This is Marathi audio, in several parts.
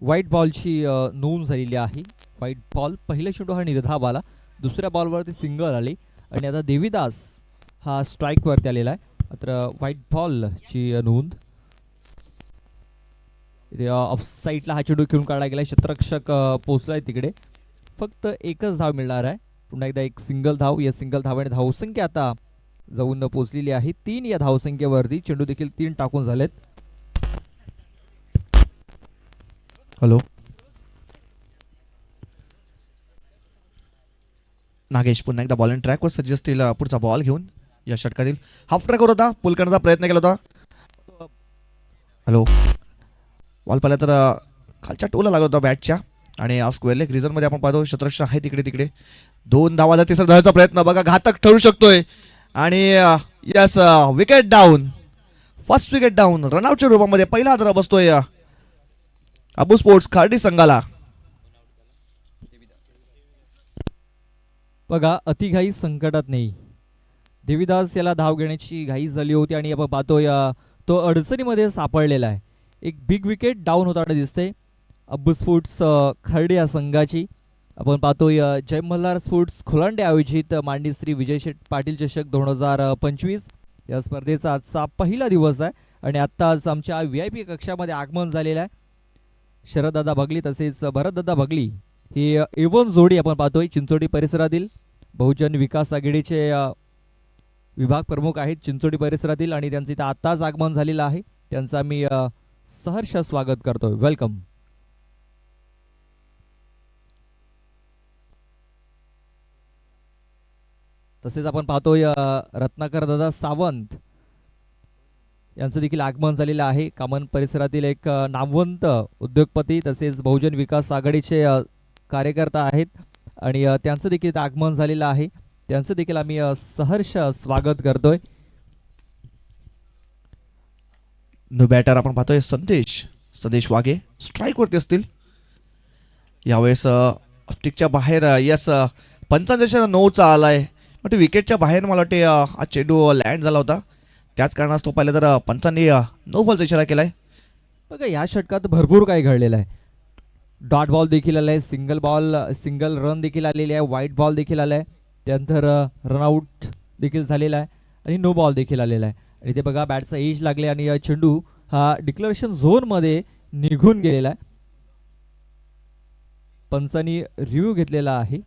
व्हाईट बॉलची नोंद झालेली आहे. व्हाईट बॉल, पहिला चेंडू हा निर्धाव आला, दुसऱ्या बॉलवरती सिंगल आली आणि आता देवीदास हा स्ट्राईकवरती आलेला आहे. मात्र व्हाईट बॉलची नोंद. ऑफ साईडला हा चेंडू खेळून काढला गेला, क्षेत्ररक्षक पोहोचलाय तिकडे. फक्त एकच धाव मिळणार आहे. पुन्हा एकदा एक सिंगल धाव. या सिंगल धावाने धावसंख्या आता जाऊन पोहोचलेली आहे 3. या धावसंख्येवरती चेंडू देखील 3 टाकून झालेत. हॅलो नागेश पुन्हा एकदा बॉल अँड ट्रॅकवर सज्ज असतील पुढचा बॉल घेऊन. या षटकातील हाफ ट्रॅकवर होता, पुल करण्याचा प्रयत्न केला होता. हॅलो बॉल पाहिला तर खालच्या टोला लागला होता बॅटच्या आणि स्क्वेअर लेग रिझनमध्ये आपण पाहतो क्षेत्ररक्षण आहे तिकडे तिकडे. 2 धावाचा तिसरा धावाचा प्रयत्न बघा, घातक ठरू शकतोय आणि yes wicket down. First wicket down रनआउटच्या रूपामध्ये पहिला हादरा बसतोय अबू स्पोर्ट्स खार्डी संघाला. बघा, अतिघाई संकटात नाही. देवीदास याला धाव घेण्याची घाई झाली होती आणि आपण पाहतोय तो अडचणीमध्ये सापडलेला आहे. एक बिग विकेट डाऊन होताना दिसते अब्बू स्पोर्ट्स खर्डे या संघाची. आपण पाहतोय जय मल्हार स्पोर्ट्स खोलांडे आयोजित मांडी श्री विजय शेठ पाटील चषक 2025 या स्पर्धेचा आजचा पहिला दिवस आहे आणि आत्ताच आमच्या VIP कक्षामध्ये आगमन झालेलं आहे. शरददादा भगली तसेच भरतदादा भगली ही एवन जोडी आपण पाहतोय. चिंचोडी परिसरातील बहुजन विकास आघाडीचे विभाग प्रमुख आहेत चिंचोडी परिसरातील आणि त्यांचं इथं आत्ताच आगमन झालेलं आहे. त्यांचा मी सहर्ष स्वागत करतोय. वेलकम. तसेच आपण पाहतोय रत्नाकर दादा सावंत यांचं देखील आगमन झालेलं आहे. कामन परिसरातील एक नामवंत उद्योगपती तसेच बहुजन विकास आघाडीचे कार्यकर्ता आहेत आणि त्यांचं देखील आगमन झालेलं आहे. त्यांचं देखील आम्ही सहर्ष स्वागत करतोय. न्यू बॅटर आपण पाहतोय संदेश वाघे स्ट्राईकवरती असतील यावेळेस. स्टिकच्या बाहेर यस पंचांच्या 9चा आलाय. मग ते विकेटच्या बाहेर मला वाटते हा चेंडू लँड झाला होता. त्याच कारणास्तव पाहिलं तर पंचांनी 9 बॉलचा इशारा केलाय. बघा, या षटकात भरपूर काही घडलेलं आहे. डॉट बॉल देखील आलाय, सिंगल रन देखील आलेली आहे, व्हाईट बॉल देखील आलाय, त्यानंतर रनआउट देखील झालेला आहे आणि नो बॉल देखील आलेला आहे. आणि ते बघा बॅटचा एज लागले आणि चेंडू हा डिक्लेरेशन झोनमध्ये निघून गेलेला आहे. पंचांनी रिव्ह्यू घेतलेला आहे.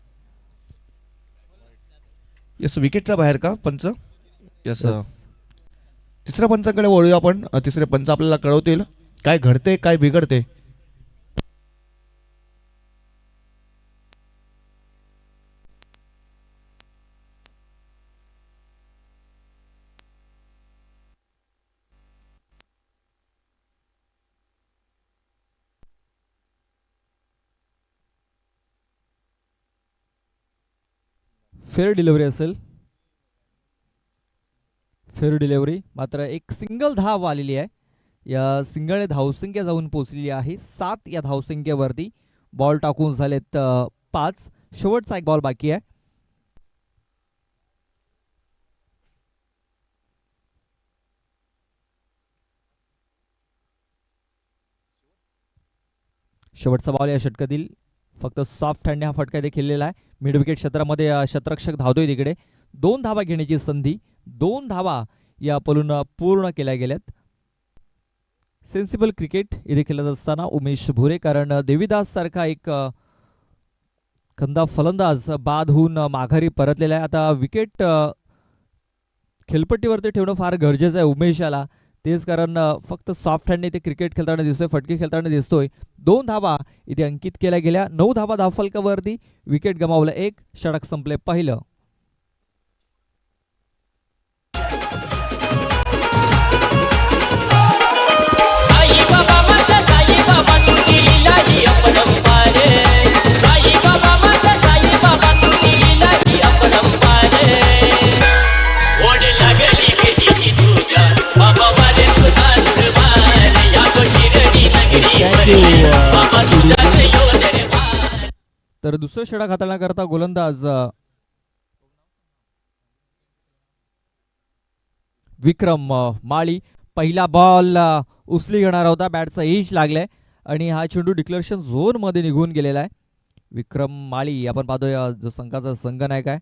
यस विकेटच्या बाहेर का पंच. यस तिसऱ्या पंचाकडे वळूया आपण. तिसरे पंच आपल्याला कळवतील काय घडते काय बिघडते. फेअर डिलिव्हरी असेल, फेअर डिलिव्हरी. मात्र एक सिंगल धाव आलेली आहे. या सिंगलने धावसंख्या जाऊन पोहोचलेली आहे 7. या धावसंख्येवरती बॉल टाकून झालेत 5. शेवटचा एक बॉल बाकी आहे. शेवटचा बॉल या षटकातील. फक्त सॉफ्ट हँडने हा फटका इथे खेळलेला आहे. मिड विकेट क्षेत्रामध्ये क्षेत्ररक्षक धावतोय तिकडे. 2 धावा घेण्याची संधी, 2 धावा या पलून पूर्ण केल्या गेल्यात. सेन्सिबल क्रिकेट इथे खेळत असताना उमेश भुरे, कारण देवीदास सारखा एक खंदा फलंदाज बाद होऊन माघारी परतलेला आहे. आता विकेट खेळपट्टीवरती ठेवणं फार गरजेचं आहे उमेशाला. तेच कारण फक्त सॉफ्ट हँडने इथे क्रिकेट खेळताना दिसतोय, फटके खेळताना दिसतोय. 2 धावा इथे अंकित केल्या गेल्या. 9 धावा धावफलकावरती. विकेट गमावलं 1. षटक संपले पहिलं. तर दुसरं षटक हाताळण्याकरता गोलंदाज विक्रम माळी. पहिला बॉल उचली घेणार होता, बॅटचा एज लागलाय आणि हा चेंडू डिक्लेरेशन झोन मध्ये निघून गेलेला आहे. विक्रम माळी आपण पाहतोय जो संघाचा संघनायक आहे.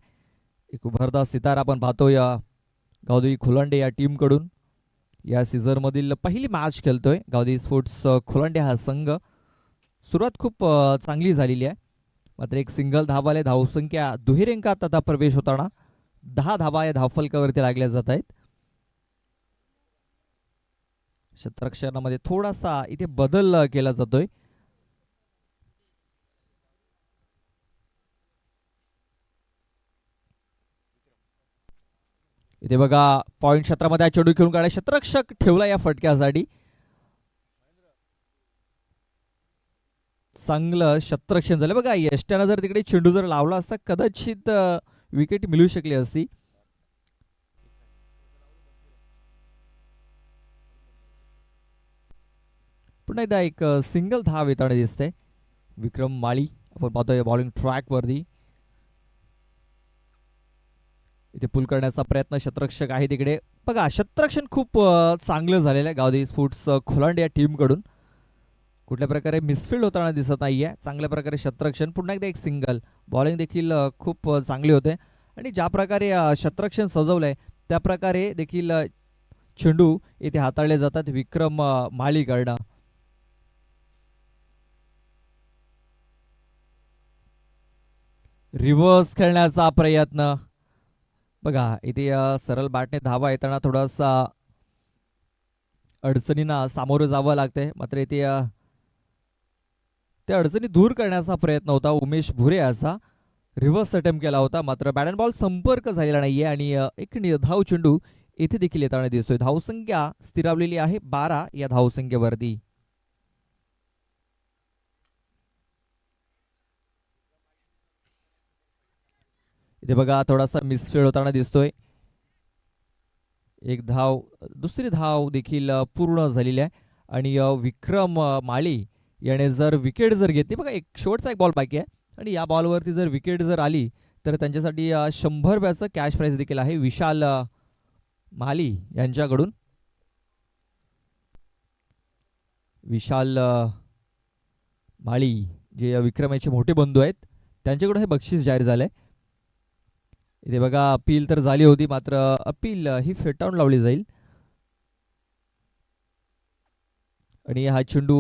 एक उभरता सितारा आपण पाहतोय गावदेवी खुलांडे या टीम कडून. या सीझन मधील पहिली मॅच खेळतोय गावदेवी स्पोर्ट्स खुलांडे हा संघ. सुरुवात खूप चांगली झालेली आहे. मात्र एक सिंगल धावाले धावसंख्या दुहेरी अंकात आता प्रवेश होताना 10 धावा या धावफलकावरती लागल्या जात आहेत. क्षेत्ररक्षणामध्ये थोडासा इथे बदल केला जातोय. इथे बघा पॉइंट क्षेत्रामध्ये हा चेंडू खेळून काढा. क्षेत्ररक्षक ठेवला या फटक्यासाठी. चांगलं क्षेत्ररक्षण झालं बघा. यष्ट्यानं जर तिकडे चेंडू जर लावला असता कदाचित विकेट मिळू शकली असती. पुन्हा एकदा एक सिंगल धाव येताना दिसते. विक्रम माळी आपण पाहतोय बॉलिंग ट्रॅक वरती. इथे पुल करण्याचा प्रयत्न क्षेत्ररक्षक आहे तिकडे बघा. क्षेत्ररक्षण खूप चांगलं झालेलं आहे गावदेवी स्पोर्ट्स खोलांड या टीम कडून. कुठल्या प्रकारे मिसफिल्ड होताना दिसत नाहीये. चांगल्या प्रकारे क्षेत्ररक्षण. पुन्हा एकदा एक सिंगल. बॉलिंग देखील खूप चांगली होते आणि ज्या प्रकारे क्षेत्ररक्षण सजवलंय त्या प्रकारे देखील चेंडू इथे हाताळले जातात विक्रम माळीकडनं. रिव्हर्स खेळण्याचा प्रयत्न बघा. इथे सरळ बॅटने धावा येताना थोडासा अडचणींना सामोरं जावं लागतंय. मात्र इथे त्या अडचणी दूर करण्याचा प्रयत्न होता उमेश भुरे याचा. रिव्हर्स अटेम्प्ट केला होता मात्र बॅट अँड बॉल संपर्क झालेला नाहीये आणि एक निर्धाव चेंडू इथे देखील येताना दिसतोय. धावसंख्या स्थिरावलेली आहे 12 या धावसंख्येवरती. इथे बघा थोडासा मिसफील्ड होताना दिसतोय. एक धाव दुसरी धाव देखील पूर्ण झालेली आहे आणि विक्रम माळी याने जर विकेट जर घेतली बघा. एक शेवटचा एक बॉल बाकी आहे आणि या बॉलवरती जर विकेट जर आली तर त्यांच्यासाठी 100 रुपयाचं कॅश प्राइज देखील आहे विशाल माली यांच्याकडून. विशाल माळी जे विक्रम यांचे मोठे बंधू आहेत त्यांच्याकडून हे बक्षीस जाहीर झालंय. इथे बघा अपील तर झाली होती मात्र अपील ही फेटाळून लावली जाईल आणि हा चेंडू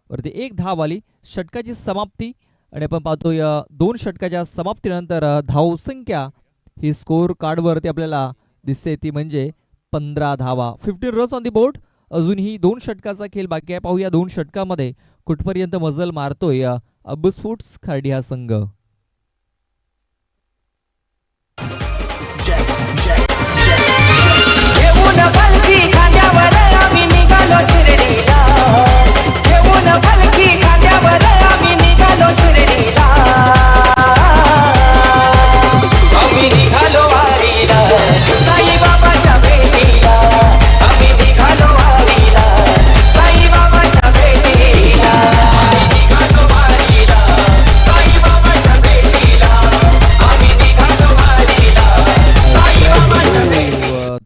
वरती एक धाव आली. षटकाची समाप्ती आणि आपण पाहतोय 2 षटकाच्या समाप्तीनंतर धावसंख्या ही स्कोर कार्ड वरती आपल्याला दिसते ती म्हणजे 15 धावा. 15 रन्स ऑन दी बोर्ड. अजूनही 2 षटकाचा खेळ बाकी आहे. पाहूया 2 षटकामध्ये कुठपर्यंत मजल मारतोय अब्बू स्पोर्ट्स खर्डी हा संघ.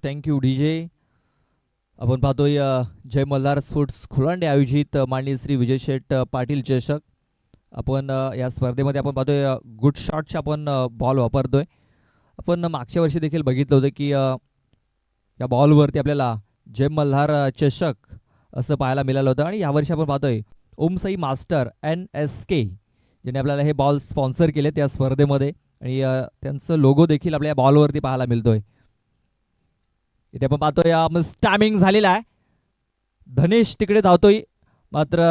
Thank you DJ. आपण पाहतोय जय मल्हार स्पोर्ट्स खोलांडे आयोजित माननीय श्री विजय शेठ पाटील चषक. आपण या स्पर्धेमध्ये आपण पाहतोय गुड शॉटचे आपण बॉल वापरतोय. आपण मागच्या वर्षी देखील बघितलं होतं की या बॉलवरती आपल्याला जय मल्हार चषक असं पाहायला मिळालं होतं आणि यावर्षी आपण पाहतोय ओमसाई मास्टर NSK ज्याने आपल्याला हे बॉल स्पॉन्सर केले त्या स्पर्धेमध्ये आणि त्यांचं लोगो देखील आपल्या या बॉलवरती पाहायला मिळतोय. इथे आपण पाहतोय स्टॅमिंग झालेला आहे. धनेश तिकडे धावतोय मात्र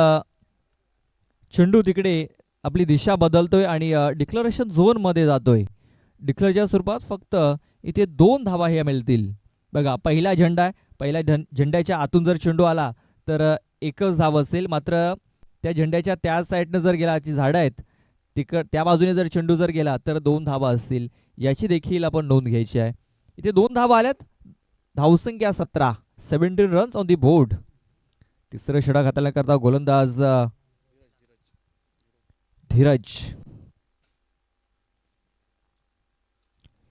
चेंडू तिकडे आपली दिशा बदलतोय आणि डिक्लेरेशन झोन मध्ये जातोय. डिक्लेअरच्या स्वरूपात फक्त इथे 2 धावा हे मिळतील. बघा पहिला झेंडा आहे. पहिल्या झेंड्याच्या आतून जर चेंडू आला तर एकच धाव असेल. मात्र त्या झेंड्याच्या त्या साईडनं जर गेला जी झाडं आहेत त्या बाजूने जर चेंडू जर गेला तर 2 धावा असतील. याची देखील आपण नोंद घ्यायची आहे. इथे 2 धावा आल्यात. धावसंख्या 17. 17 रन्स ऑन दी बोर्ड. तिसरं षटक हाताळण्या करता गोलंदाज धीरज.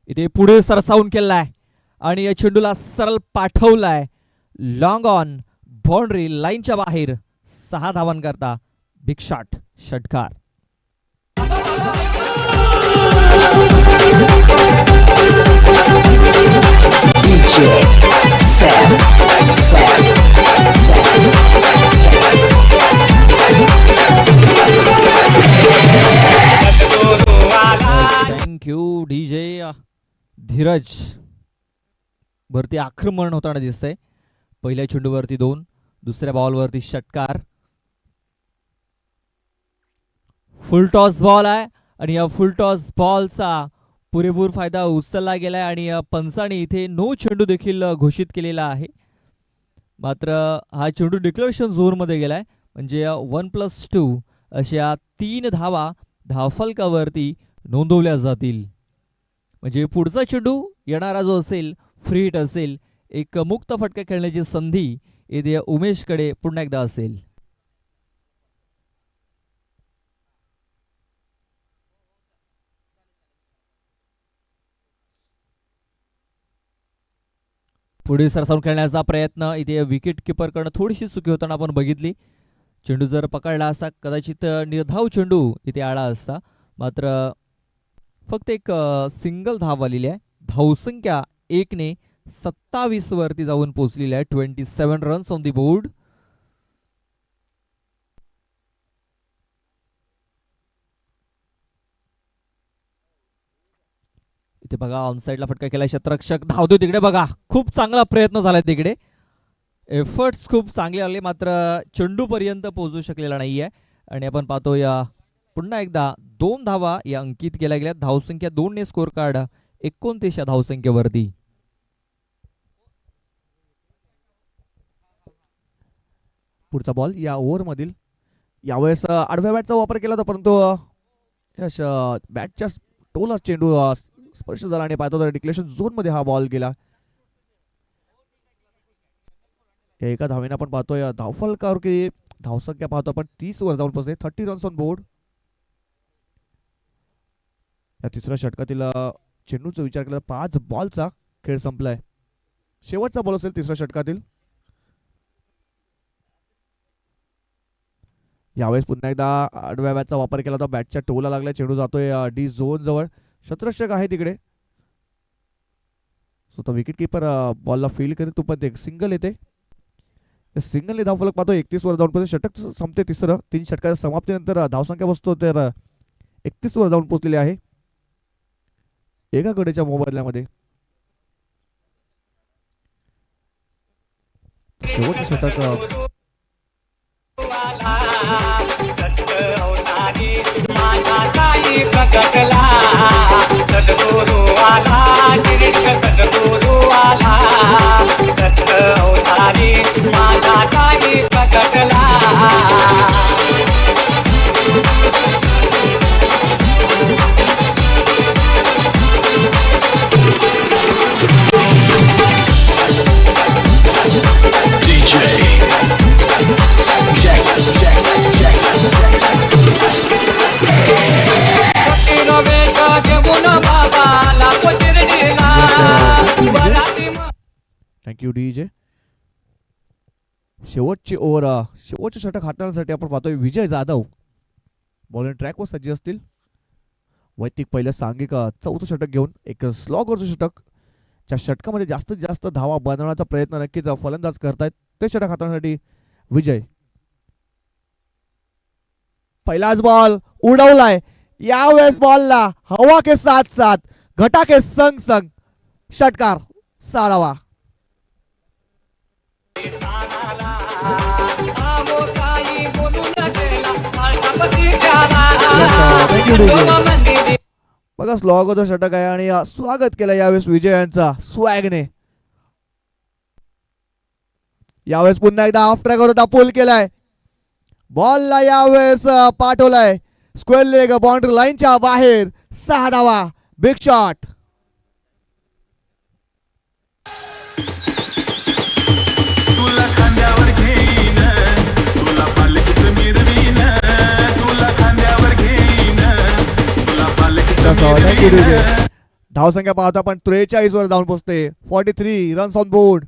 इथे पुढे सरसावून केलाय आणि या चेंडूला सरळ पाठवलाय. लॉंग ऑन बाउंड्री लाईनच्या बाहेर 6 धावांकरता बिग शॉट षटकार. Thank you DJ. धीरज वरती आक्रमण होताना दिसतंय. पहिल्या चेंडूवरती 2, दुसऱ्या बॉलवरती षटकार. फुल टॉस बॉल आहे आणि या फुल टॉस बॉलचा पुरेपूर फायदा उचलला गेलाय आणि पंचाने इथे नो चेंडू देखील घोषित केलेला आहे. मात्र हा चेंडू डिक्लेरेशन झोन मध्ये गेलाय म्हणजे 1+2 अशा 3 धावा धावफलकावरती नोंदवल्या जातील. म्हणजे पुढचा चेंडू येणारा जो असेल फ्री हिट असेल. एक मुक्त फटका खेळण्याची संधी येथे उमेशकडे पुन्हा एकदा असेल. पुढे सरसावून खेळण्याचा प्रयत्न इथे विकेट किपरकडनं थोडीशी चुकी होताना आपण बघितली. चेंडू जर पकडला असता कदाचित निर्धाव चेंडू इथे आला असता. मात्र फक्त एक सिंगल धाव आलेली आहे. धावसंख्या 1 ने 27 वरती जाऊन पोहोचलेली आहे. 27 रन्स ऑन दी बोर्ड. इथे बघा ऑन साइडला फटका केला. क्षेत्ररक्षक धावतो तिकडे. बघा खूप चांगला प्रयत्न झालाय तिकडे. एफर्ट्स खूप चांगले आले मात्र चेंडू पर्यंत पोहोचू शकलेला नाहीये. आणि आपण पाहतो या पुन्हा एकदा 2 धावा या अंकित केल्या गेल्या. धावसंख्या 2 ने स्कोर कार्ड 29 या धावसंख्येवरती. पुढचा बॉल या ओव्हर मधील. यावेळेस आडव्या बॅटचा वापर केला होता परंतु बॅटच्या टोला चेंडू स्पर्श झाला आणि पाहतो तर डिक्लेरेशन झोन मध्ये हा बॉल गेला. एका धावेने आपण पाहतोय धावफलकावर की धावसंख्या पाहतो आपण 30 वर जाऊन पोहोचते. 30 रन्स ऑन बोर्ड. या तिसऱ्या षटकातील चेंडूचा विचार केला 5 बॉलचा खेळ संपलाय. शेवटचा बॉल असेल तिसऱ्या षटकातील. यावेळेस पुन्हा एकदा आडव्या बॅटचा वापर केला होता. बॅटच्या टोला लागला. चेंडू जातोय डी झोन जवळ. क्षेत्ररक्षक आहे तिकडे. स्वतः विकेट किपर बॉलला फील करेल. तो पण एक सिंगल येते. सिंगलने धावफलक पाहतो 31 वर जाऊन षटक संपते. तिसरं 3 षटकाच्या समाप्तीनंतर धावसंख्या बसतो तर 31 वर जाऊन पोहोचलेली आहे एका गडेच्या मोबदल्यामध्ये. शेवटचं षटक थँक्यू डीजे. शेवटची ओव्हर शेवटचे षटक हाताळण्यासाठी आपण पाहतोय विजय जाधव बॉलिंग ट्रॅकवर सज्ज असतील. वैयक्तिक पहिलं सांघिक 4थं षटक घेऊन एक स्लॉगरचं षटक. ज्या षटकामध्ये जास्तीत जास्त धावा बनवण्याचा प्रयत्न नक्कीच फलंदाज करतायत ते षटक हाताळण्यासाठी विजय. पहिलाच बॉल उडवलाय. यावेळेस बॉलला हवा के साथ साथ घटा के संग संग षटकार 6वा. बघा स्लॉगरचं षटक आहे आणि स्वागत केलं यावेळेस विजय यांचा स्वॅगने. यावेळेस पुन्हा एकदा हाफ ट्रॅक होता पूल केलाय. बॉलला यावेळेस पाठवलाय स्क्वेअर लेग बाउंड्री लाईनच्या बाहेर. 6 धावा. Big shot. धावसंख्या पाहतो आपण 43 वर जाऊन पोहोचते. 43 रन्स ऑन बोर्ड.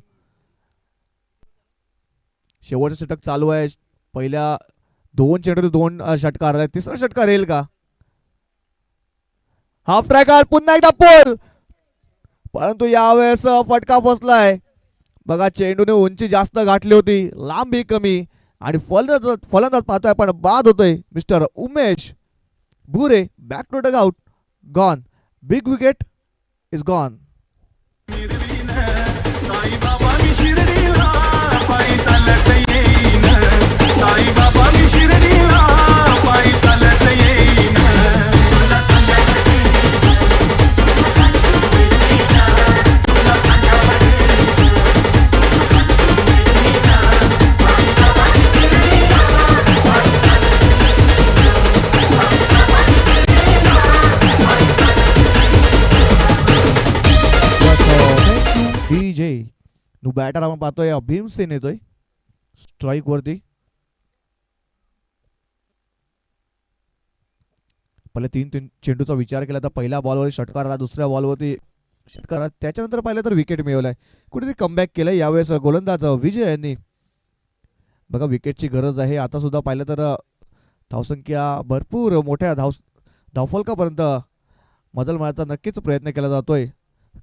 शेवटचं षटक चालू आहे. पहिल्या 2 चेंडूत 2 षटकार आले. तिसरा षटकार येईल का? हाफ ट्रॅकर पुन्हा एकदा पोल, परंतु यावेळेस फटका फसलाय. बघा चेंडूने उंची जास्त गाठली होती, लांबी कमी आणि फलंदाज पाहतोय पण बाद होतोय. Mister Umesh Bhure back to dugout, gone. Big wicket is gone. डीजे नु बॅटर आपण पाहतोय अभीम सेन येतोय स्ट्राईक वरती. पहिले 3 चेंडूचा विचार केला तर पहिल्या बॉलवर षटकार आला, दुसऱ्या बॉलवरती षटकार आला, त्याच्यानंतर पाहिलं तर विकेट मिळवलाय. कुठेतरी कमबॅक केलंय यावेळेस गोलंदाज विजय यांनी. बघा विकेटची गरज आहे. आता सुद्धा पाहिलं तर धावसंख्या भरपूर मोठ्या धावफलकापर्यंत मजल मारण्याचा नक्कीच प्रयत्न केला जातोय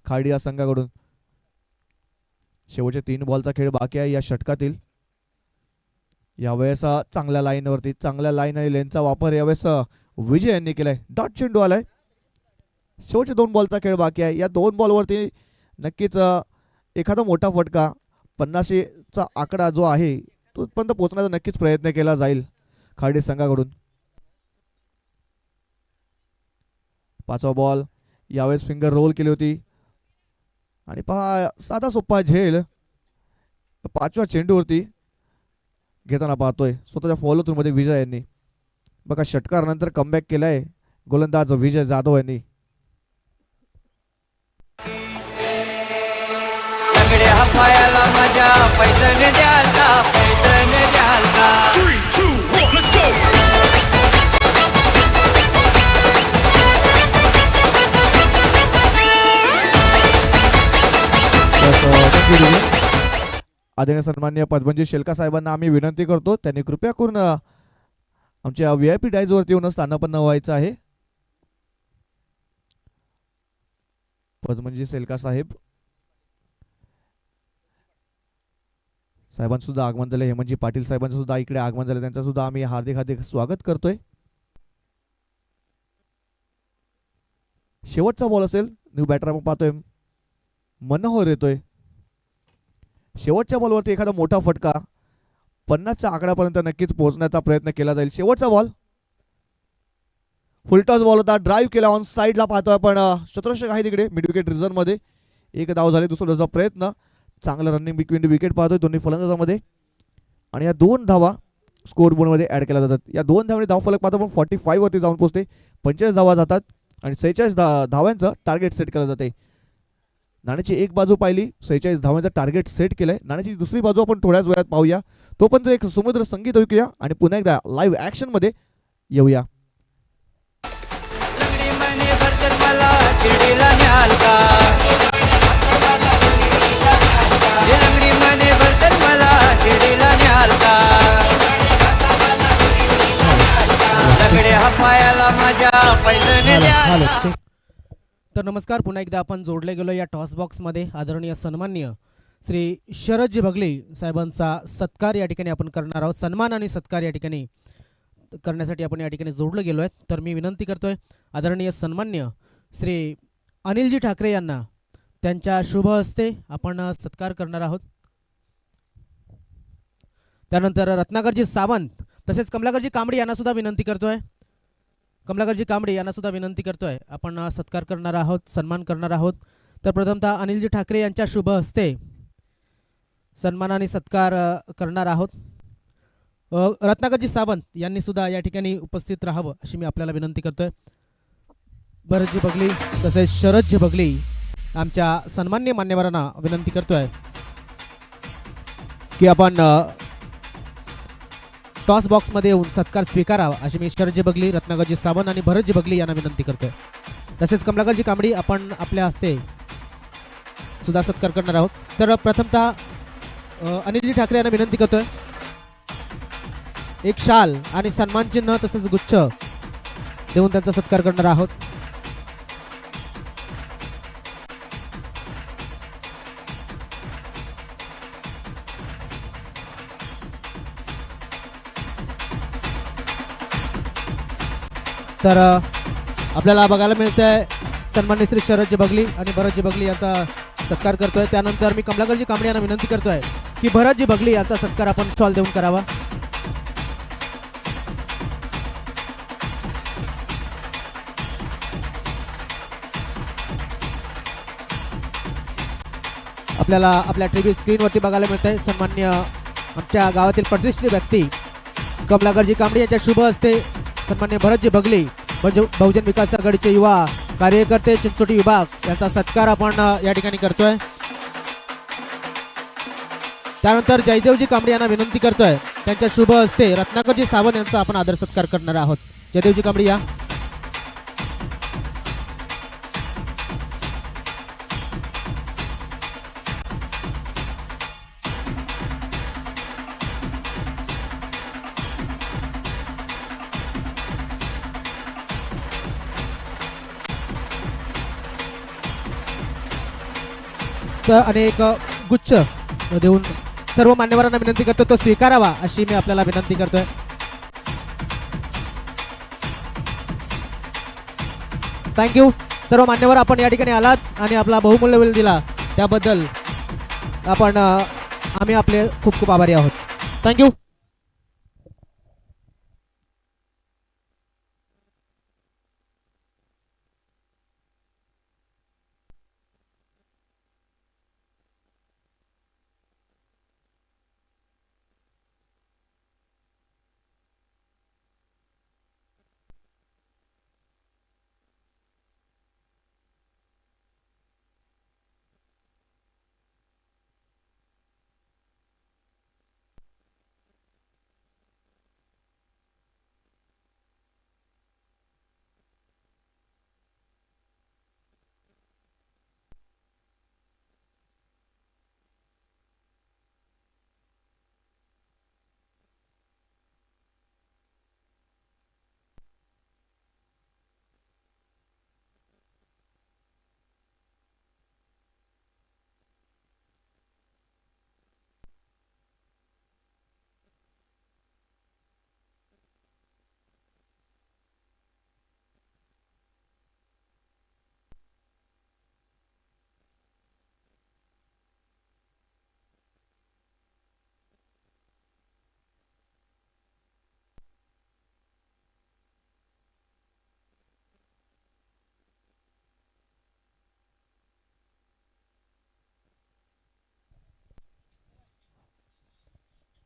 खाडी या संघाकडून. शेवटचे 3 बॉलचा खेळ बाकी आहे या षटकातील. यावेळेस चांगल्या लाईन आणि लेनचा वापर यावेळेस विजय यांनी केलाय. डॉट चेंडू आलाय. शेवटचे 2 बॉलचा खेळ बाकी आहे. या 2 बॉलवरती नक्कीच एखादा मोठा फटका 50चा आकडा जो आहे तो पर्यंत पोहोचण्याचा नक्कीच प्रयत्न केला जाईल खाडी संघाकडून. 5वा बॉल यावेळेस फिंगर रोल केली होती आणि पहा साधा सोपा झेल 5व्या चेंडूवरती घेताना पाहतोय स्वतःच्या फॉलो थ्रू मध्ये विजय यांनी. बघा षटकार नंतर कमबॅक केलाय गोलंदाज विजय जाधव यांनी. आदरणीय सन्माननीय पद्मजी शेलका साहेबांना आम्ही विनंती करतो त्यांनी कृपया करून आमच्या VIP डायज वरती येऊन स्थानापन्न व्हायचं आहे. पद्मजी शेलका साहेबांचं सुद्धा आगमन झाले. हेमंतजी पाटील साहेबांचं सुद्धा इकडे आगमन झाले. त्यांचं सुद्धा आम्ही हार्दिक स्वागत करतोय. शेवटचा बॉल असेल. न्यू बॅटर आपण पाहतोय मनोहर येतोय. शेवटच्या बॉलवरती एखादा मोठा फटका 50च्या आकड्यापर्यंत नक्कीच पोहोचण्याचा प्रयत्न केला जाईल. शेवटचा बॉल फुलटॉस बॉल होता. ड्राईव्ह केला ऑन साईडला पाहतोय आपण शतरंग आहे तिकडे मिड विकेट रिझर्व मध्ये. 1 धाव झाली. दुसरा धावचा प्रयत्न. चांगलं रनिंग बिटवीन विकेट पाहतोय दोन्ही फलंदाजांमध्ये आणि या 2 धावा स्कोर बोर्ड मध्ये ऍड केल्या जातात. या 2 धावांनी धावफलक पाहतो आपण 45 वरती जाऊन पोहोचते. 45 धावा जातात आणि 46 धावांचं टार्गेट सेट केलं जाते. नाण्याची एक बाजू पाहिली 46 धावांचं टार्गेट सेट केलंय. नाण्याची दुसरी बाजू आपण थोड्याच वेळात पाहूया. तोपर्यंत एक समुद्र संगीत ऐकूया आणि पुन्हा एकदा लाईव्ह ऍक्शन मध्ये येऊया. तर नमस्कार, पुन्हा एकदा आपण जोडले गेलो या टॉस बॉक्समध्ये. आदरणीय सन्माननीय श्री शरदजी बगले साहेबांचा सत्कार या ठिकाणी आपण करणार आहोत. सन्मान आणि सत्कार या ठिकाणी करण्यासाठी आपण या ठिकाणी जोडलं गेलो आहे. तर मी विनंती करतोय आदरणीय सन्माननीय श्री अनिलजी ठाकरे यांना त्यांच्या शुभ हस्ते आपण सत्कार करणार आहोत. त्यानंतर रत्नाकरजी सावंत तसेच कमलाकरजी कांबडी यांना सुद्धा विनंती करतोय. कमलाकरजी कांबडी यांना सुद्धा विनंती करतोय आपण सत्कार करणार आहोत, सन्मान करणार आहोत. तर प्रथमतः अनिलजी ठाकरे यांच्या शुभ हस्ते सन्मान आणि सत्कार करणार आहोत. रत्नाकरजी सावंत यांनी सुद्धा या ठिकाणी उपस्थित राहावं अशी मी आपल्याला विनंती करतोय. भरतजी बगली तसेच शरदजी बगली आमच्या सन्मान्य मान्यवरांना विनंती करतोय की आपण टॉस बॉक्समध्ये येऊन सत्कार स्वीकारावा अशी मी शरदजी बगली, रत्नाकरजी सावंत आणि भरतजी बगली यांना विनंती करतोय. तसेच कमलाकरजी कांबडी आपण आपल्या हस्ते सुद्धा सत्कार करणार आहोत. तर प्रथमतः अनिलजी ठाकरे यांना विनंती करतोय एक शाल आणि सन्मान चिन्ह तसेच गुच्छ देऊन त्यांचा सत्कार करणार आहोत. तर आपल्याला बघायला मिळतंय सन्मान्य श्री शरदजी बगली आणि भरतजी बगली यांचा सत्कार करतोय. त्यानंतर मी कमलाकरजी कांबळे यांना विनंती करतोय की भरतजी बगली यांचा सत्कार आपण स्टॉल देऊन करावा. आपल्याला आपल्या टीव्ही स्क्रीनवरती बघायला मिळतंय सन्मान्य आमच्या गावातील प्रतिष्ठित व्यक्ती कमलाकरजी कांबळे यांच्या शुभ हस्ते सन्मान्य भरतजी बगली बहुजन विकास आघाडीचे युवा कार्यकर्ते चिंचोटी विभाग यांचा सत्कार आपण या ठिकाणी करतोय. त्यानंतर जयदेवजी कांबळे यांना विनंती करतोय त्यांच्या शुभ हस्ते रत्नाकरजी सावंत यांचा आपण आदर सत्कार करणार आहोत. जयदेवजी कांबळे या. अनेक गुच्छ देऊन सर्व मान्यवरांना विनंती करतो तो स्वीकारावा अशी मी आपल्याला विनंती करतोय. थँक्यू सर्व मान्यवर, आपण या ठिकाणी आलात आणि आपला बहुमूल्य वेळ दिला त्याबद्दल आम्ही आपले खूप खूप आभारी आहोत. थँक्यू.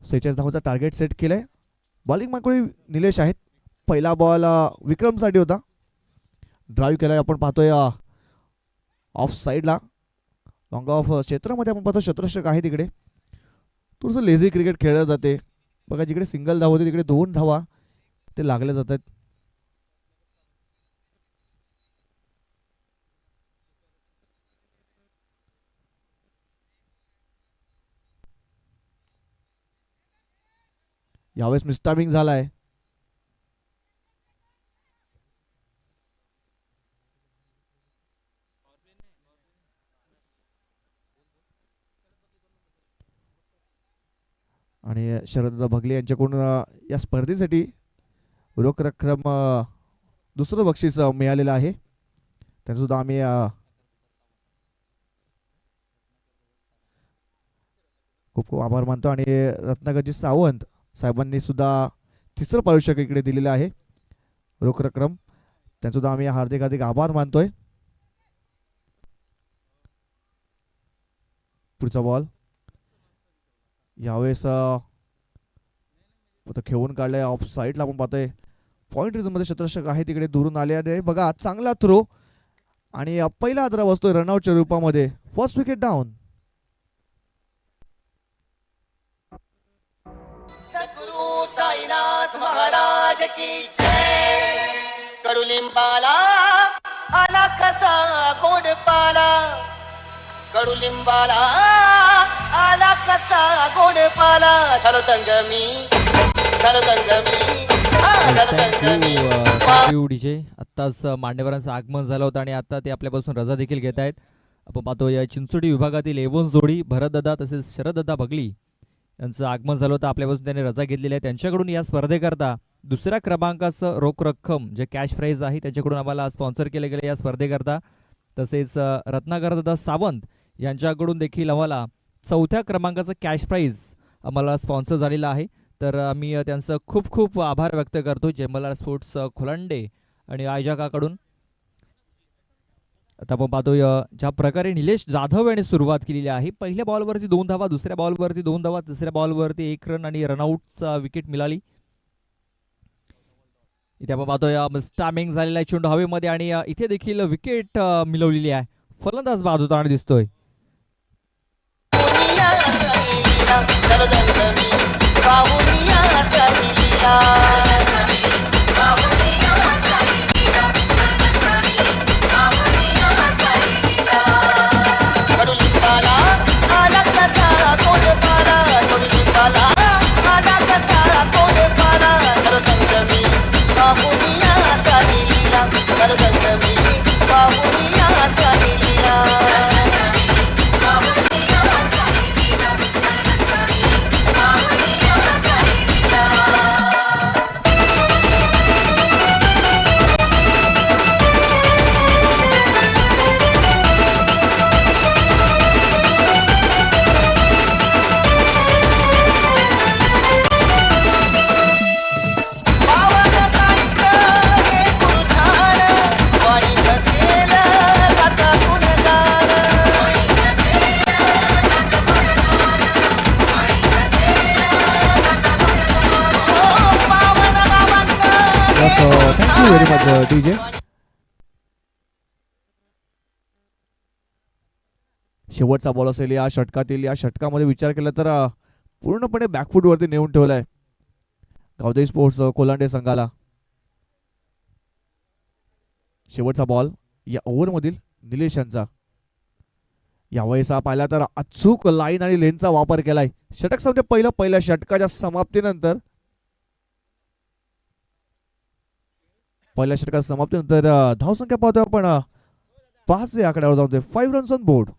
सेहेचाळीस धावांचा टार्गेट सेट केलंय. बॉलिंग मागोळी निलेश आहेत. पहिला बॉल विक्रमसाठी होता. ड्राईव्ह केलाय आपण पाहतोय ऑफ साईडला लॉंग ऑफ क्षेत्रामध्ये आपण पाहतो शतरक्षक आहे तिकडे. थोडंसं लेझी क्रिकेट खेळलं जाते बघा. जिकडे सिंगल धाव होते तिकडे 2 धावा ते लागल्या जातात. यावेळेस मिस्टामिंग झालाय. आणि शरद भगले यांच्याकडून या स्पर्धेसाठी रोख रक्कम दुसरं बक्षीस मिळालेलं आहे. त्यांचा सुद्धा आम्ही खूप खूप आभार मानतो. आणि रत्नाकरजी सावंत साहेबांनी सुद्धा तिसरं पारितोषिक इकडे दिलेलं आहे रोख रक्कम. त्यांचा सुद्धा आम्ही हार्दिक हार्दिक आभार मानतोय. पुढचा बॉल यावेळेस खेळून काढलाय ऑफ साईडला आपण पाहतोय. पॉइंट रिझन मध्ये शतरक्षक आहे तिकडे दुरून आले आहे बघा. चांगला थ्रो आणि पहिला आदरा बसतोय रनआउटच्या रूपामध्ये. First wicket down. Sadguru Sainath Maharaj की जय. कडुलिंबाला आला कसा गोड पाला. कडुलिंबाला आला कसा गोड पाला. झालो दंग मी झालं दंगमी झालं दंगमी थँक्यू डीजे. आत्ताच मान्यवरांचं आगमन झालं होतं आणि आता ते आपल्यापासून रजा देखील घेत आहेत. आपण पाहतो या चिंचोडी विभागातील एवोन जोडी भरतदादा तसेच शरददादा बगली यांचं आगमन झालं होतं. आपल्यापासून त्यांनी रजा घेतलेली आहे. त्यांच्याकडून या स्पर्धेकरता दुसऱ्या क्रमांकाचं रोख रक्कम जे कॅश प्राईज आहे त्याच्याकडून आम्हाला स्पॉन्सर केले गेले या स्पर्धेकरता. तसेच रत्नाकरदादा सावंत यांच्याकडून देखील आम्हाला चौथ्या क्रमांकाचं कॅश प्राईज आम्हाला स्पॉन्सर झालेलं आहे. तर आम्ही त्यांचं खूप खूप आभार व्यक्त करतो जयमल्हार स्पोर्ट्स खोलांडे आणि आयोजकाकडून. आता आपण पाहतोय ज्या प्रकारे निलेश जाधव याने सुरुवात केलेली आहे. पहिल्या बॉलवरती 2 धावा, दुसऱ्या बॉलवरती 2 धावा, तिसऱ्या बॉलवरती 1 रन आणि रनआउटचा विकेट मिळाली. इथे आपण पाहतोय स्टॅमिंग झालेला आहे चेंडू हवेमध्ये आणि इथे देखील विकेट मिळवलेली आहे. फलंदाज बाद होताना दिसतोय. पाहुनिया साहिलीला झालं दंगमी पाहुनिया साहिलीला कडुलिंबाला आला कसा तोंडपाला कडुलिंबाला आला कसा तोंडपाला झालं दंगमी पाहुनिया साहिलीला झालं दंगमी पाहुनिया साहिलीला पावन साहित्य हे गुरुधार वाणीत केलं गाता गुणगान पावन गावांचं थँक्यू व्हेरी मच डीजे. शेवटचा बॉल असेल या षटकातील. या षटकामध्ये विचार केला तर पूर्णपणे बॅकफूटवरती नेऊन ठेवलाय गावदेवी स्पोर्ट्स कोलांडे संघाला. शेवटचा बॉल या ओव्हरमधील निलेश यांचा. यावेळेस पाहिला तर अचूक लाईन आणि लेनचा वापर केलाय. षटक संपते पहिल्या षटकाच्या समाप्तीनंतर धावसंख्या पाहतोय आपण 5 या आकड्यावर जाऊन 5 रन्स ऑन बोर्ड.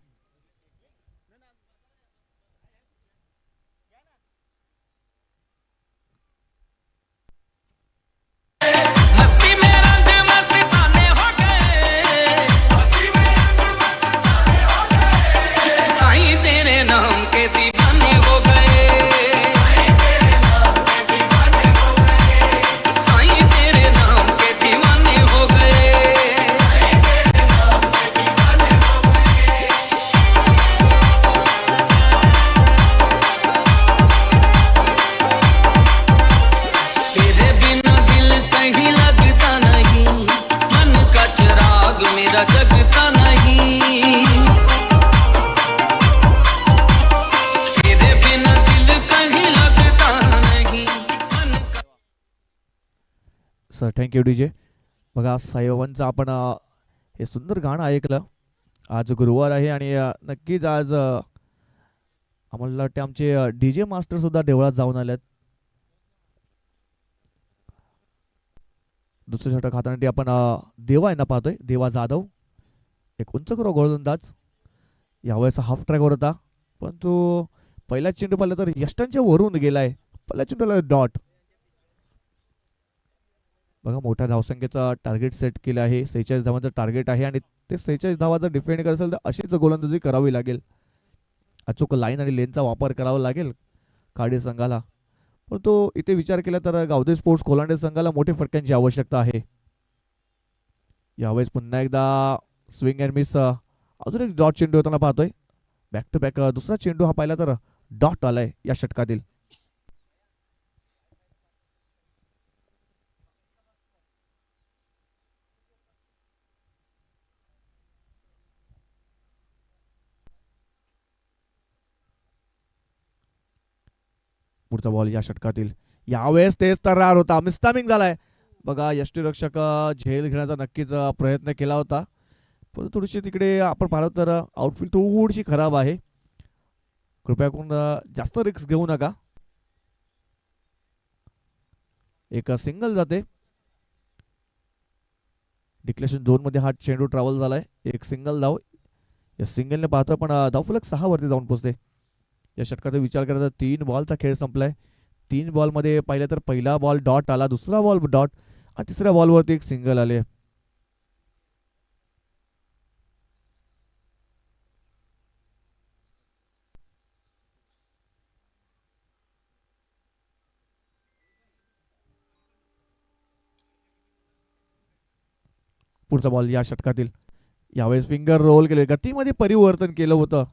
मस्ती में रंग मस्ताने हो गए साईं तेरे नाम के दीवाने हो गए साईं तेरे नाम के दीवाने हो गए तेरे बिना दिल कहीं लगता नहीं मन का चिराग मेरा जगता नहीं तेरे बिना दिल कहीं लगता नहीं मन का सर थँक्यू डीजे. बघा साईबाबांचं आपण हे सुंदर गाणं ऐकलं. आज गुरुवार आहे आणि नक्कीच आज आम्हाला वाटते आमचे डीजे मास्टर सुद्धा देवळात जाऊन आलेत. दुसऱ्या षटक हाताळण्यासाठी आपण देवा यांना पाहतोय. देवा जाधव एक उंच करू गोलंदाज. यावेळेस हाफ ट्रॅकवर होता परंतु पहिला चेंडू पाहिला तर यष्टांच्या वरून गेलाय. पहिल्या चेंडूला डॉट. बघा मोठ्या धावसंख्येचा टार्गेट सेट केलं आहे. 46 धावांचं टार्गेट आहे आणि ते 46 धावा जर डिफेंड करत असेल तर अशीच गोलंदाजी करावी लागेल. अचूक लाईन आणि लेनचा वापर करावा लागेल काडी संघाला. परंतु इथे विचार केला तर गावदेवी स्पोर्ट्स कोलांडे संघाला मोठे फटक्यांची आवश्यकता आहे. यावेळेस पुन्हा एकदा स्विंग अँड मिस. अजून एक डॉट चेंडू होताना पाहतोय. बॅक टू बॅक दुसरा चेंडू हा पाहिला तर डॉट आलाय या षटकातील. पुढचा बॉल या षटकातील. यावेळेस तेच तरार होता. मिस्टामिंग झालाय. बघा यष्टीरक्षक झेल घेण्याचा नक्कीच प्रयत्न केला होता परंतु थोडीशी तिकडे आपण पाहिलं तर आउटफील्ड थोडीशी खराब आहे. कृपया करून जास्त रिस्क घेऊ नका. एक सिंगल जाते. डिक्लेरेशन झोन मध्ये हा चेंडू ट्रॅव्हल झालाय. एक सिंगल धाव. या सिंगलने पाहतोय पण धावफलक 6 वरती जाऊन पोहोचते. या षटकाचा विचार करता 3 बॉलचा खेळ संपलाय. 3 बॉल मध्ये पाहिलं तर पहिला बॉल डॉट आला, दुसरा बॉल डॉट आणि तिसऱ्या बॉलवरती एक सिंगल आले. पुढचा बॉल या षटकातील. यावेळेस फिंगर रोल केले, गतीमध्ये परिवर्तन केलं होतं.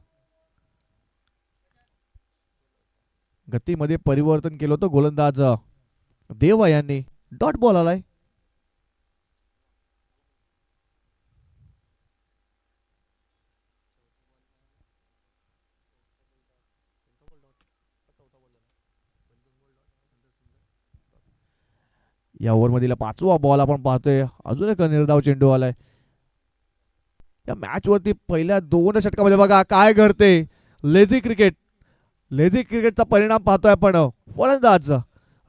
गतीमध्ये परिवर्तन केलं होतं गोलंदाज देवा यांनी. डॉट बॉल आलाय. या ओव्हर मधील 5वा बॉल आपण पाहतोय. अजून एक निर्धाव चेंडू आलाय. या मॅच वरती पहिल्या 2 षटकामध्ये बघा काय घडते. लेझी क्रिकेटचा परिणाम पाहतोय आपण. फलंदाज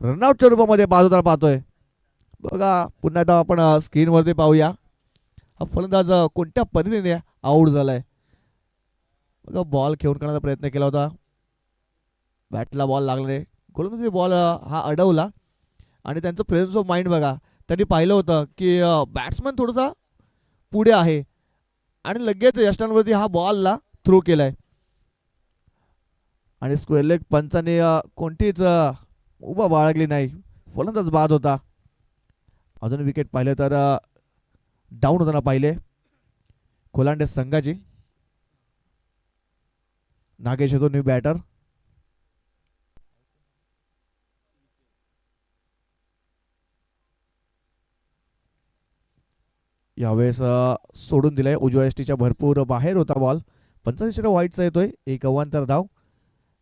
रनआउटच्या रूपामध्ये बाजूला पाहतोय. बघा पुन्हा एकदा आपण स्क्रीनवरती पाहूया. हा फलंदाज कोणत्या पद्धतीने आउट झालाय. बघा बॉल खेळून करण्याचा प्रयत्न केला होता. बॅटला बॉल लागला नाही. गोलंदाजी बॉल हा अडवला आणि त्यांचं प्रेझन्स ऑफ माइंड बघा. त्यांनी पाहिलं होतं की बॅट्समन थोडासा पुढे आहे आणि लगेच यष्टांवरती हा बॉलला थ्रो केलाय. आणि स्क्वेअर लेग पंचाने कोणतीच उभा बाळगली नाही. फलंदाज बाद होता. अजून विकेट पाहिले तर डाऊन होताना पाहिले कोलांडे संघाची. नागेश येतो न्यू बॅटर. यावेळेस सोडून दिलाय. उजव्या यष्टीच्या भरपूर बाहेर होता बॉल. 85 वाईटचा येतोय. एक अवांतर धाव.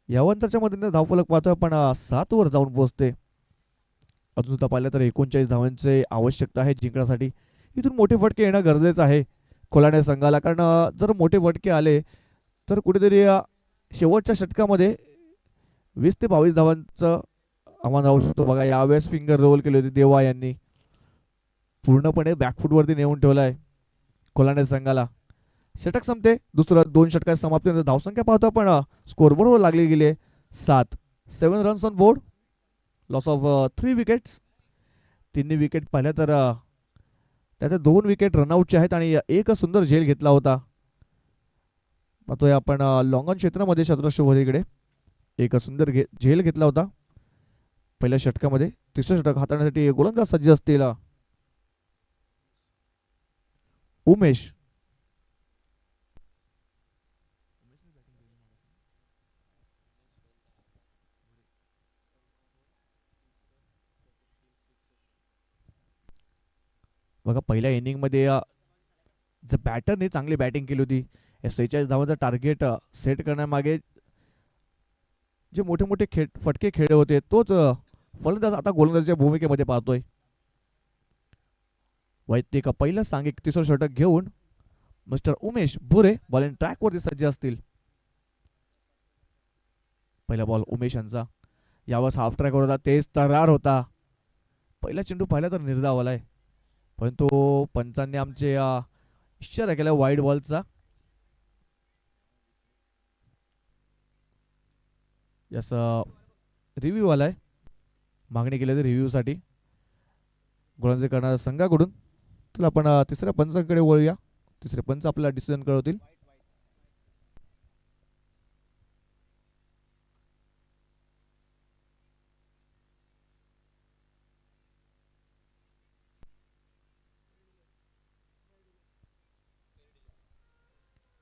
या अवांतरच्या मदतीने धावफलक पाहतोय पण 7 वर जाऊन पोहोचते. अजून सुद्धा पाहिलं तर 39 धावांची आवश्यकता आहे जिंकण्यासाठी. इथून मोठे फटके येणं गरजेचं आहे कोलांडे संघाला. कारण जर मोठे फटके आले तर कुठेतरी शेवटच्या षटकामध्ये 20 ते 22 धावांचं आव्हान राहू शकतो. बघा यावेळेस फिंगर रोल केली होती देवा यांनी. पूर्णपणे बॅकफुटवरती नेऊन ठेवलाय कोलांडे संघाला. षटक संपते. दुसरं 2 षटकात समाप्ती. धावसंख्या पाहतो आपण स्कोरबोर्डवर लागली गेली 7 runs on board. Loss of 3 wickets. 3 wicket पाहिल्या तर त्याचे 2 विकेट रनआउटचे आहेत आणि एक सुंदर झेल घेतला होता. पाहतोय आपण लॉंगॉन क्षेत्रामध्ये शत्रशोभीकडे एक सुंदर झेल घेतला होता पहिल्या षटकामध्ये. तिसरं षटक हाताळण्यासाठी गोलंदाज सज्ज असतील उमेश. बघा पहिल्या इनिंग मध्ये जर बॅटरने चांगली बॅटिंग केली होती. 46 धावांचं टार्गेट सेट करण्यामागे जे मोठे मोठे फटके खेळले होते तोच फलंदाज आता गोलंदाजाच्या भूमिकेमध्ये पाहतोय. वैयक्तिक पहिलं सांघिक तिसरं षटक घेऊन मिस्टर उमेश भुरे बॉलिंग ट्रॅकवरती सज्ज असतील. पहिला बॉल उमेश यांचा. यावर हाफ ट्रॅकवर होता. तेज तरार होता. पहिला चेंडू पाहिला तर निर्धाव आलाय परंतु पंचांनी आमचे इशारा केला वाईड बॉलचा. यस रिव्ह्यू आलाय. मागणी केली रिव्ह्यू साठी गोलंदाजी करणाऱ्या संघाकडून. तर आपण तिसऱ्या पंचांकडे वळूया. तिसरे पंच आपल्याला डिसिजन कळवतील.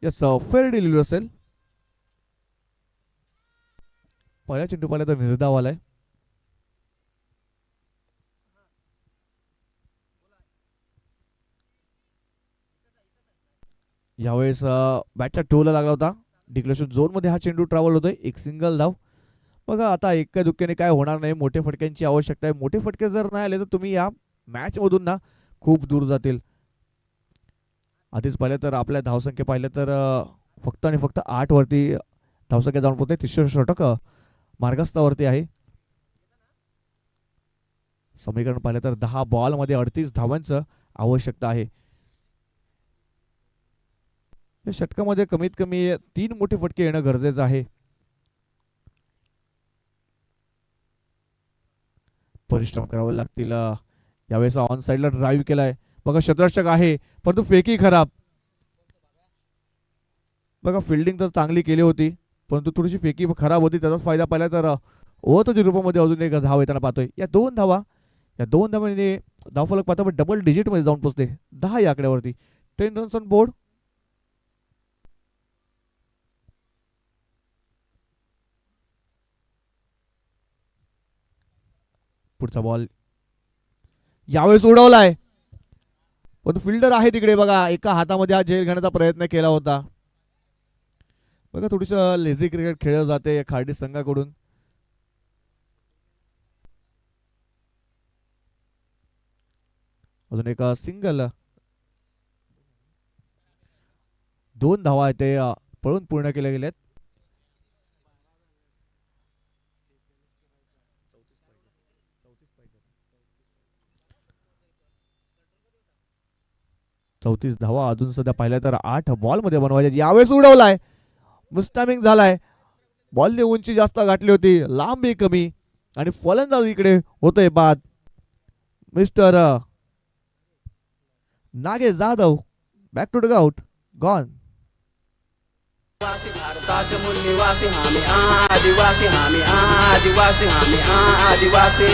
यस फेअर डिलिव्हरी असेल. पहिला चेंडू पाहिला तर निर्धाव आलाय. यावेळेस बॅटच्या टोला लागला होता. डिक्लेरेशन झोन मध्ये हा चेंडू ट्रॅव्हल होतोय. एक सिंगल धाव. बघा आता एका दुक्क्याने काय होणार नाही. मोठे फटक्यांची आवश्यकता आहे. मोठे फटके जर नाही आले तर तुम्ही या मॅच मधून ना खूप दूर जातील. आधीच पाहिलं तर आपल्या धावसंख्या पाहिलं तर फक्त आणि फक्त 8 वरती धावसंख्या जाऊन पोहोचते. तिसरं षटक मार्गस्थावरती आहे. समीकरण पाहिलं तर 10 बॉलमध्ये 38 धावांचं आवश्यकता आहे. या षटकामध्ये कमीत कमी 3 मोठे फटके येणं गरजेचं आहे. परिश्रम करावे लागतील. यावेळेस ऑन साइडला ड्राईव्ह केलाय. बघा क्षेत्ररक्षक आहे परंतु फेकी खराब. बघा फिल्डिंग तर चांगली केली होती परंतु थोडीशी फेकी खराब होती. त्याचाच फायदा पाहिला तर ओव्हरच्या रूपामध्ये अजून एक धाव येताना पाहतोय. या दोन धावांनी धावफलक पाहता पण डबल डिजिट मध्ये जाऊन पोहोचते. 10 या आकड्यावरती 10 रन्स ऑन बोर्ड. पुढचा बॉल यावेळेस उडवलाय पण फिल्डर आहे तिकडे. बघा एका हातामध्ये हा झेल घेण्याचा प्रयत्न केला होता. बघा थोडीस लेझी क्रिकेट खेळलं जाते खार्डी संघाकडून. अजून एक सिंगल. 2 धावा आहेत ते पळून पूर्ण केले गेलेत. चौतीस धावा अजून सध्या पाहिल्या तर 8 बॉल मध्ये बनवायचे. यावेळेस उडवलाय. मिसटायमिंग झालाय. बॉलने उंची जास्त गाठली होती लांबी कमी आणि फलंदाज इकडे होतोय बाद. Mister Nage Jadhav back to the out gone. भारताचे मूल निवासी आम्ही आदिवासी आम्ही आदिवासी आम्ही आदिवासी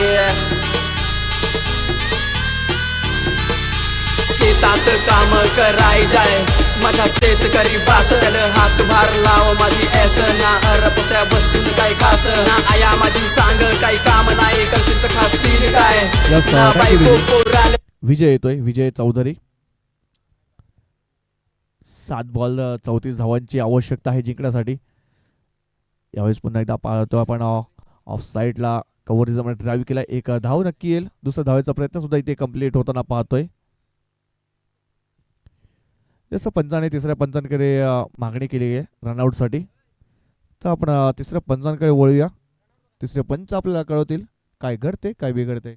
शेतात काम कराय जाय माझा शेतकरी बास त्याला हातभार लाव माझी ऐस ना अरपत्या बसून काय खास ना आया माझी सांग काही काम नाही करशील तर खासील काय ना बायको पोराला. विजय येतोय. विजय चौधरी. 7 बॉल 34 धावांची आवश्यकता आहे जिंकण्यासाठी. यावेळेस पुन्हा एकदा पाहतो आपण ऑफ साईडला कव्हर ड्राईव्ह केला. 1 धाव नक्की येईल. दुसरा धावायचा प्रयत्न सुद्धा इथे कंप्लीट होताना पाहतोय. जसं पंचाने तिसऱ्या पंचांकडे मागणी केली आहे रनआउटसाठी तर आपण तिसऱ्या पंचांकडे वळूया. तिसरे पंच आपल्याला कळवतील काय घडते काय बिघडते.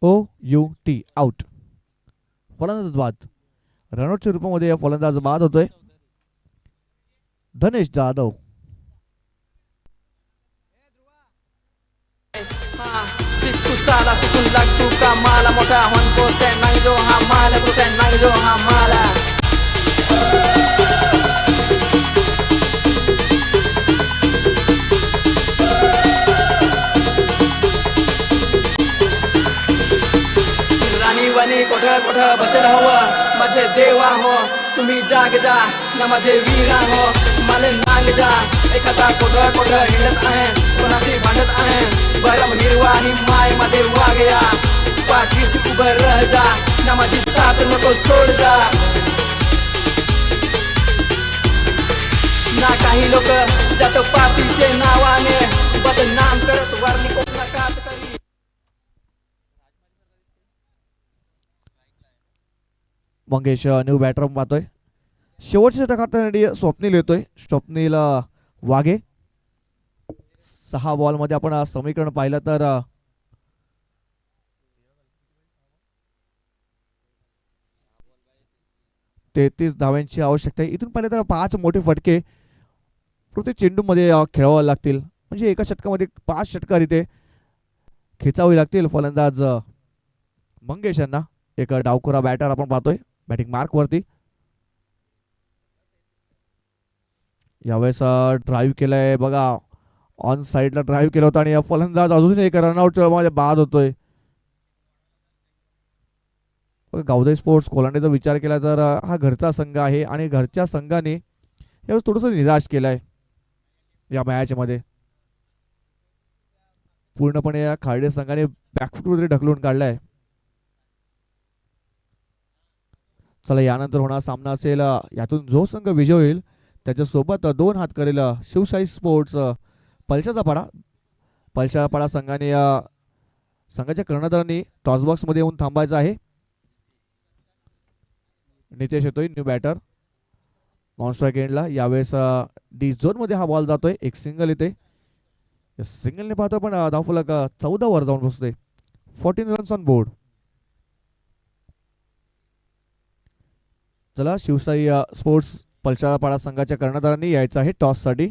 OUT out. फलंदाज बाद. रनआउटच्या रूपामध्ये फलंदाज बाद होतोय धनेश जाधव. सिक्कू साला सिकून लागतू का माला मोठा हनको से नांगजो हा माला कुसे नांगजो हा माला. राणीवाणी कोठं कोठं बसेल हवं माझे देवा हो तुम्ही जाग जा ना माझे वीरा हो मला नांग जा. एखादा कोठं कोठं हिंडत आहे कोणाशी भांडत आहे बरम निर्वाही माय मध्ये वागया पाठीस उभं रह जा ना माझी साथ नको सोड जा. ना काही लोक जात पातीचे नावाने बदनाम करत वारली कोण नकात करी. मंगेश न्यू बॅटर पाहतोय. शेवटच्या षटकासाठी स्वप्नील येतोय. स्वप्नील वाघे. 6 बॉल मध्ये आपण समीकरण पाहिलं तर 33 धाव्यांची आवश्यकता आहे. इथून पाहिलं तर 5 मोठे फटके प्रत्येक चेंडू मध्ये खेळावे लागतील. म्हणजे एका षटकामध्ये 5 षटकार इथे खेचावे लागतील फलंदाज मंगेश यांना. एक डावखुरा बॅटर आपण पाहतोय बॅटिंग मार्क वरती. यावेळेस ड्राईव्ह केलाय बघा ऑन साइडला ड्राईव्ह केला होता आणि फलंदाज अजून एक रनआउट मध्ये बाद होतोय. गावदे स्पोर्ट्स कोलांडेचा विचार केला तर हा घरचा संघ आहे आणि घरच्या संघाने यावेळेस थोडंसं निराश केलं आहे या मॅचमध्ये. पूर्णपणे या खार्डे संघाने बॅकफुटमध्ये ढकलून काढला आहे. चला यानंतर होणार सामना असेल यातून जो संघ विजय होईल त्याच्यासोबत 2 हात करेल शिवशाही स्पोर्ट्स पलशाचा पाडा संघाने संघाच्या कर्णधारांनी टॉस बॉक्समध्ये येऊन थांबायचं आहे. नितेश येतोय न्यू बॅटर नॉन स्ट्राईक एंडला. यावेळेस डी झोनमध्ये हा बॉल जातोय. एक सिंगल येते. सिंगलने पाहतोय पण धावफलक 14 वर जाऊन बसतोय. 14 रन्स ऑन बोर्ड. चला शिवशाही स्पोर्ट्स पलशापाडा संघाच्या कर्णधारांनी यायचं आहे टॉससाठी.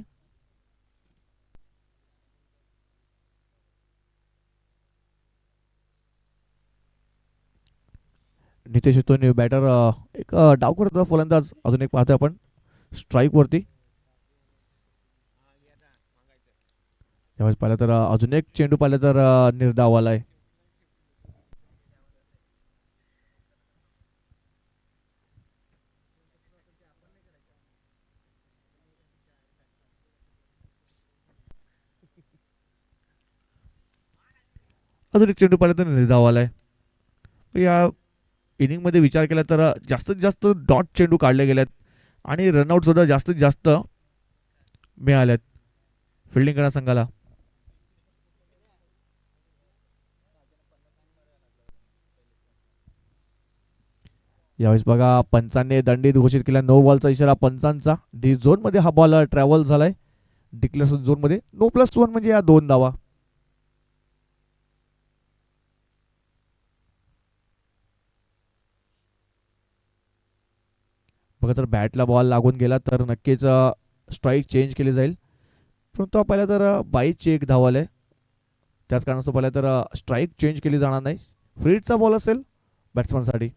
नितेश येतो न्यू बॅटर. एक डाव करत फलंदाज अजून एक पाहतोय आपण स्ट्राईक वरती. यावेळेस पाहिलं तर अजून एक चेंडू पाहिलं तर निर्धाव आलाय. अजून एक चेंडू पाहिलं तर निर्धाव आलाय. या इनिंगमध्ये विचार केला तर जास्तीत जास्त डॉट चेंडू काढले गेलेत आणि रनआउट सुद्धा जास्तीत जास्त मिळालेत फिल्डिंग करण्या संघाला. यावेळेस बघा पंचांनी दंडीत घोषित केला. 9 बॉलचा इशारा पंचांचा. डी झोन मध्ये हा बॉल ट्रॅव्हल झालाय. डिक्लेरेशन झोन मध्ये 9+1 म्हणजे या 2 धावा. बघा जर बॅटला बॉल लागून गेला तर नक्कीच स्ट्राईक चेंज केली जाईल. परंतु पहिला तर 22ची एक धाव आले. त्याच कारणास्तव पहिला तर स्ट्राईक चेंज केली जाणार नाही. फ्रीडचा बॉल असेल बॅट्समनसाठी.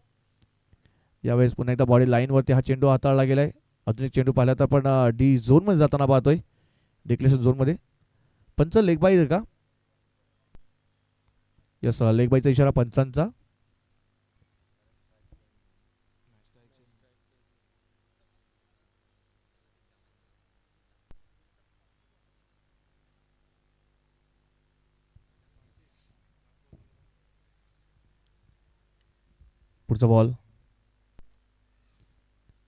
यावेळेस पुन्हा एकदा बॉडी लाईनवरती हा चेंडू हाताळला गेलाय. अजून एक चेंडू पाहिला तर आपण डी झोनमध्ये जाताना पाहतोय. डिक्लेरेशन झोनमध्ये पंच लेग बाय आहे का? यस लेग बायचा इशारा पंचांचा. पुढचा बॉल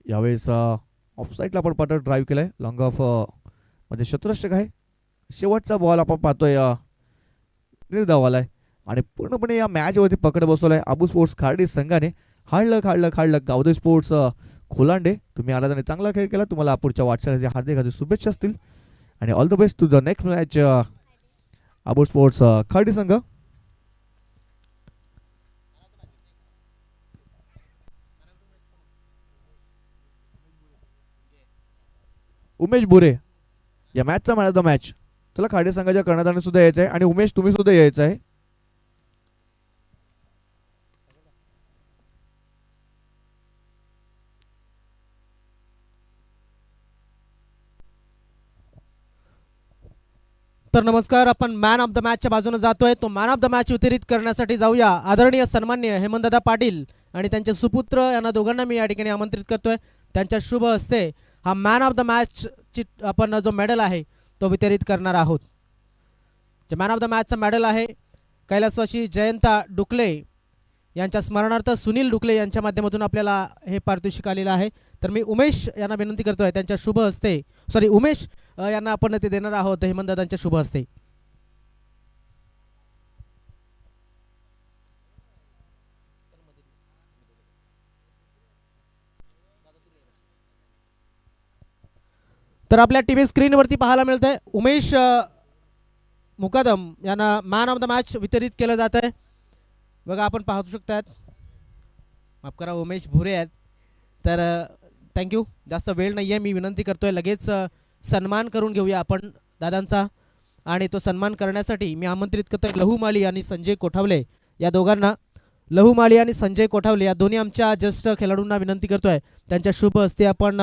यावेळेस ऑफ साईडला आपण पाटर ड्राईव्ह केलाय. लॉंग ऑफ मध्ये शत्रुष्टक आहे. शेवटचा बॉल आपण पाहतोय निर्धाव आलाय आणि पूर्णपणे या मॅचवरती पकड बसवलाय आबू स्पोर्ट्स खार्डी संघाने. हाडलं गावदे स्पोर्ट्स खोलांडे तुम्ही आला आणि चांगला खेळ केला. तुम्हाला पुढच्या वाटचालीसाठी हार्दिक शुभेच्छा असतील आणि all the best to the next match Abu sports Kharadi संघ. उमेश बुरे या मॅचचा मॅन ऑफ द मॅच. चला खाडे संघाच्या कर्णधाराने सुद्धा यायचं आहे आणि उमेश तुम्ही सुद्धा यायचं आहे. तर नमस्कार, आपण मॅन ऑफ द मॅचच्या बाजूने जातोय. तो मॅन ऑफ द मॅच वितरित करण्यासाठी जाऊया. आदरणीय सन्माननीय हेमंतदादा पाटील आणि त्यांचे सुपुत्र यांना दोघांना मी या ठिकाणी आमंत्रित करतोय. त्यांच्या शुभ हस्ते हा मॅन ऑफ द मॅचची आपण जो मेडल आहे तो वितरित करणार आहोत. जे मॅन ऑफ द मॅचचा मेडल आहे कैलासवासी जयंता डुकले यांच्या स्मरणार्थ सुनील डुकले यांच्या माध्यमातून आपल्याला हे पारितोषिक आलेलं आहे. तर मी उमेश यांना विनंती करतोय त्यांच्या शुभ हस्ते उमेश यांना आपण ते देणार आहोत हेमंतदादांच्या शुभ हस्ते. तर आपल्या टीव्ही स्क्रीनवरती पाहायला मिळतंय उमेश मुकादम यांना मॅन ऑफ द मॅच वितरित केलं जात आहे. बघा आपण पाहू शकतात. माफ करा उमेश भुरे आहेत. तर थँक्यू. जास्त वेळ नाही आहे. मी विनंती करतोय लगेच सन्मान करून घेऊया आपण दादांचा. आणि तो सन्मान करण्यासाठी मी आमंत्रित करतोय लहू माळी आणि संजय कोठावले या दोघांना. लहू माळी आणि संजय कोठावले या दोन्ही आमच्या ज्येष्ठ खेळाडूंना विनंती करतोय त्यांच्या शुभ हस्ते आपण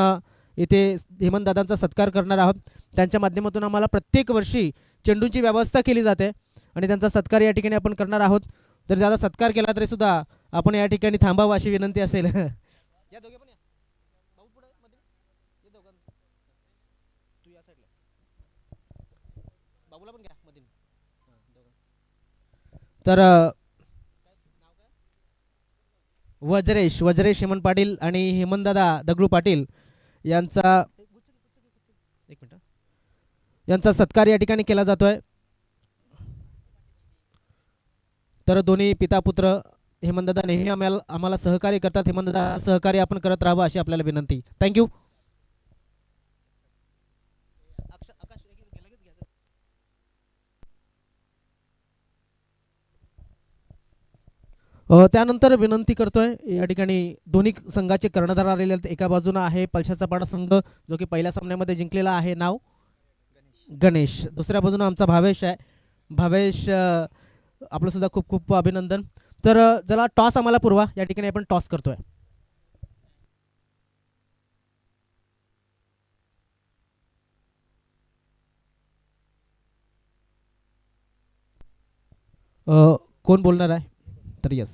इथे हेमंतदादांचा सत्कार करणार आहोत. त्यांच्या माध्यमातून आम्हाला प्रत्येक वर्षी चेंडूंची व्यवस्था केली जाते आणि त्यांचा सत्कार या ठिकाणी आपण करणार आहोत. जर दादा सत्कार केला तरी सुद्धा आपण या ठिकाणी थांबावं अशी विनंती असेल. या दोघे पण या. भाऊ पुढे मध्ये ये दोघं. तू या साईडला. बाबूला पण घ्या मध्ये. तर वज्रेश हेमंत पाटील आणि हेमंतदादा दगडू पाटील यांचा एक मिनिट यांचा सत्कार या ठिकाणी केला जातोय. तर दोन्ही पिता पुत्र हेमंतदादा नेहमी आम्हाला सहकार्य करतात. हेमंतदादा सहकार्य आपण करत राहावं अशी आपल्याला विनंती. थँक्यू. त्यानंतर विनंती करतोय या ठिकाणी दोन्ही संघाचे कर्णधार आलेले आहेत. एका बाजूने आहे पलशाचा पाडा संघ जो की पहिल्या सामन्यामध्ये जिंकलेला आहे, नाव गणेश. दुसऱ्या बाजूने आमचा भावेश आहे. भावेश आपलं सुद्धा खूप खूप अभिनंदन. तर चला टॉस आम्हाला पुरवा. या ठिकाणी आपण टॉस करतोय. कोण बोलणार आहे? तर यस,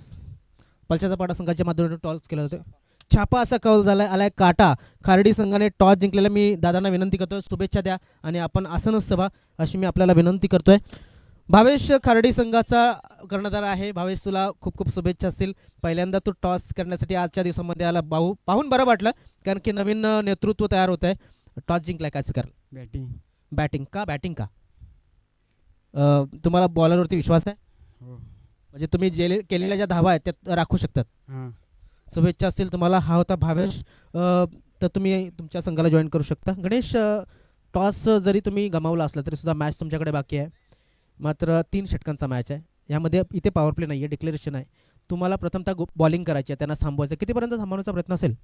पलशाचा पाडा संघाच्या माध्यमातून टॉस केला जातो. छापा असा कौल झालाय आलाय काटा. खार्डी संघाने टॉस जिंकलेला. मी दादांना विनंती करतोय शुभेच्छा द्या आणि आपण आसनस्थ व्हा अशी मी आपल्याला विनंती करतोय. भावेश खार्डी संघाचा कर्णधार आहे. भावेश तुला खूप खूप शुभेच्छा असतील. पहिल्यांदा तू टॉस करण्यासाठी आजच्या दिवसामध्ये आला. पाहून बरं वाटलं कारण की नवीन नेतृत्व तयार होत आहे. टॉस जिंकलाय, काय स्वीकार? बॅटिंग का तुम्हाला बॉलरवरती विश्वास आहे? म्हणजे तुम्ही केलेल्या ज्या धावा आहेत त्या राखू शकतात. शुभेच्छा असतील तुम्हाला. हा होता भावेश. तर तुम्ही तुमच्या संघाला जॉईन करू शकता. गणेश, टॉस जरी तुम्ही गमावला असला तरी सुद्धा मॅच तुमच्याकडे बाकी आहे. मात्र 3 षटकांचा मॅच आहे. यामध्ये इथे पॉवर प्ले नाही आहे, डिक्लेरेशन आहे. तुम्हाला प्रथमतः बॉलिंग करायची आहे, त्यांना थांबवायचं. कितीपर्यंत थांबवण्याचा प्रयत्न असेल?